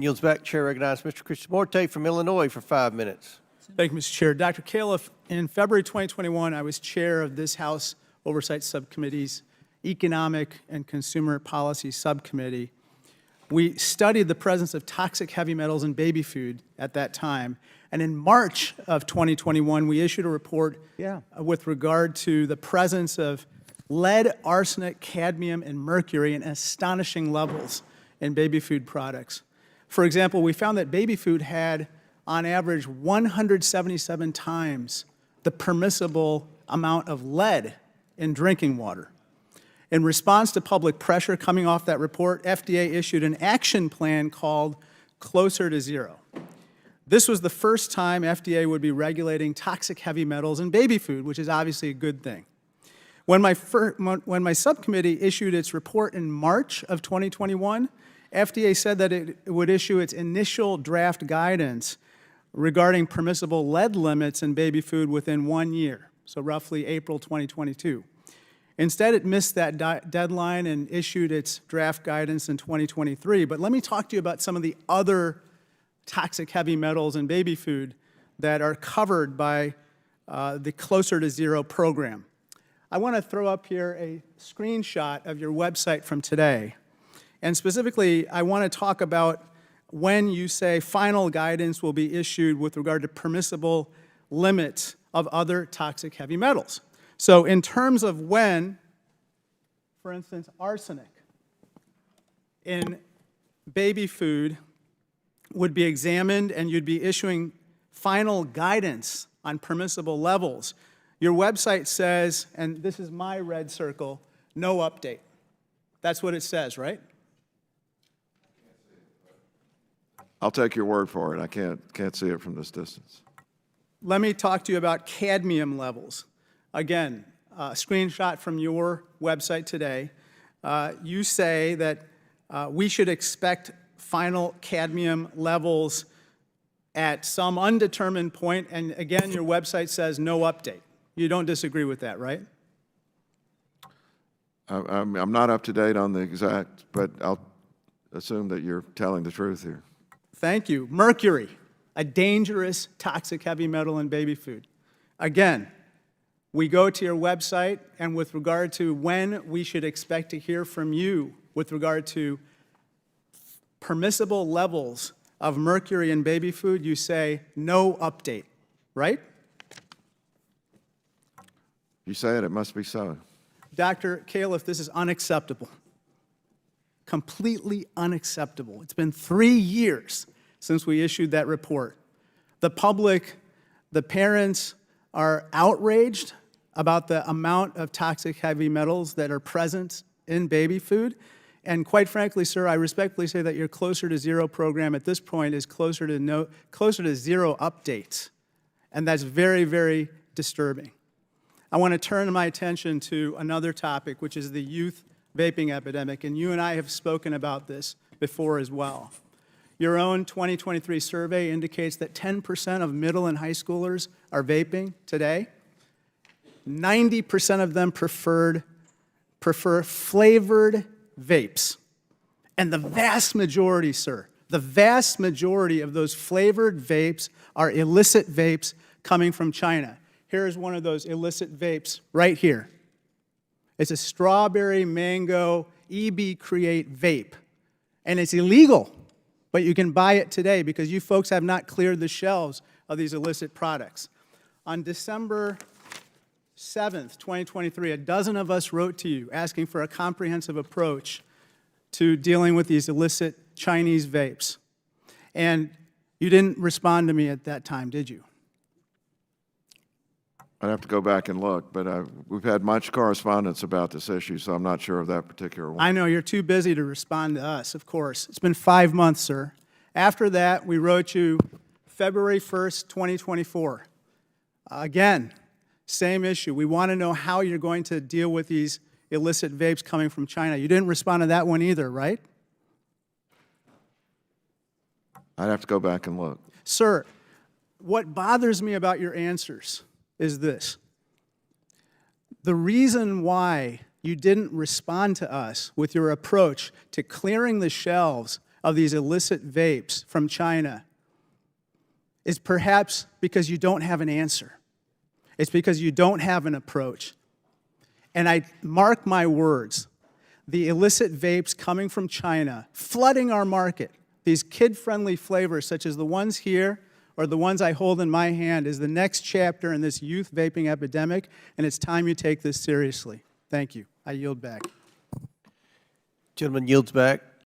Yields back. Chair recognizes Mr. Krishnamoorthi from Illinois for 5 minutes. Thank you, Mr. Chair. Dr. Califf, in February 2021, I was chair of this House Oversight Subcommittee's Economic and Consumer Policy Subcommittee. We studied the presence of toxic heavy metals in baby food at that time. And in March of 2021, we issued a report with regard to the presence of lead, arsenic, cadmium, and mercury in astonishing levels in baby food products. For example, we found that baby food had, on average, 177 times the permissible amount of lead in drinking water. In response to public pressure coming off that report, FDA issued an action plan called Closer to Zero. This was the first time FDA would be regulating toxic heavy metals in baby food, which is obviously a good thing. When my subcommittee issued its report in March of 2021, FDA said that it would issue its initial draft guidance regarding permissible lead limits in baby food within 1 year, so roughly April 2022. Instead, it missed that deadline and issued its draft guidance in 2023. But let me talk to you about some of the other toxic heavy metals in baby food that are covered by the Closer to Zero program. I want to throw up here a screenshot of your website from today. And specifically, I want to talk about when you say final guidance will be issued with regard to permissible limits of other toxic heavy metals. So in terms of when, for instance, arsenic in baby food would be examined and you'd be issuing final guidance on permissible levels, your website says, and this is my red circle, no update. That's what it says, right? I'll take your word for it. I can't see it from this distance. Let me talk to you about cadmium levels. Again, a screenshot from your website today. You say that we should expect final cadmium levels at some undetermined point, and again, your website says no update. You don't disagree with that, right? I'm not up to date on the exact, but I'll assume that you're telling the truth here. Thank you. Mercury, a dangerous toxic heavy metal in baby food. Again, we go to your website, and with regard to when we should expect to hear from you with regard to permissible levels of mercury in baby food, you say no update, right? You say it, it must be so. Dr. Califf, this is unacceptable. Completely unacceptable. It's been 3 years since we issued that report. The public, the parents are outraged about the amount of toxic heavy metals that are present in baby food. And quite frankly, sir, I respectfully say that your Closer to Zero program at this point is closer to zero updates. And that's very, very disturbing. I want to turn my attention to another topic, which is the youth vaping epidemic, and you and I have spoken about this before as well. Your own 2023 survey indicates that 10% of middle and high schoolers are vaping today. 90% of them prefer flavored vapes. And the vast majority, sir, the vast majority of those flavored vapes are illicit vapes coming from China. Here's one of those illicit vapes right here. It's a strawberry mango EB Create vape. And it's illegal, but you can buy it today because you folks have not cleared the shelves of these illicit products. On December 7th, 2023, a dozen of us wrote to you asking for a comprehensive approach to dealing with these illicit Chinese vapes. And you didn't respond to me at that time, did you? I'd have to go back and look, but we've had much correspondence about this issue, so I'm not sure of that particular one. I know, you're too busy to respond to us, of course. It's been 5 months, sir. After that, we wrote you February 1st, 2024. Again, same issue. We want to know how you're going to deal with these illicit vapes coming from China. You didn't respond to that one either, right? I'd have to go back and look. Sir, what bothers me about your answers is this. The reason why you didn't respond to us with your approach to clearing the shelves of these illicit vapes from China is perhaps because you don't have an answer. It's because you don't have an approach. And I mark my words, the illicit vapes coming from China, flooding our market, these kid-friendly flavors such as the ones here or the ones I hold in my hand is the next chapter in this youth vaping epidemic, and it's time you take this seriously. Thank you. I yield back. Gentleman yields back.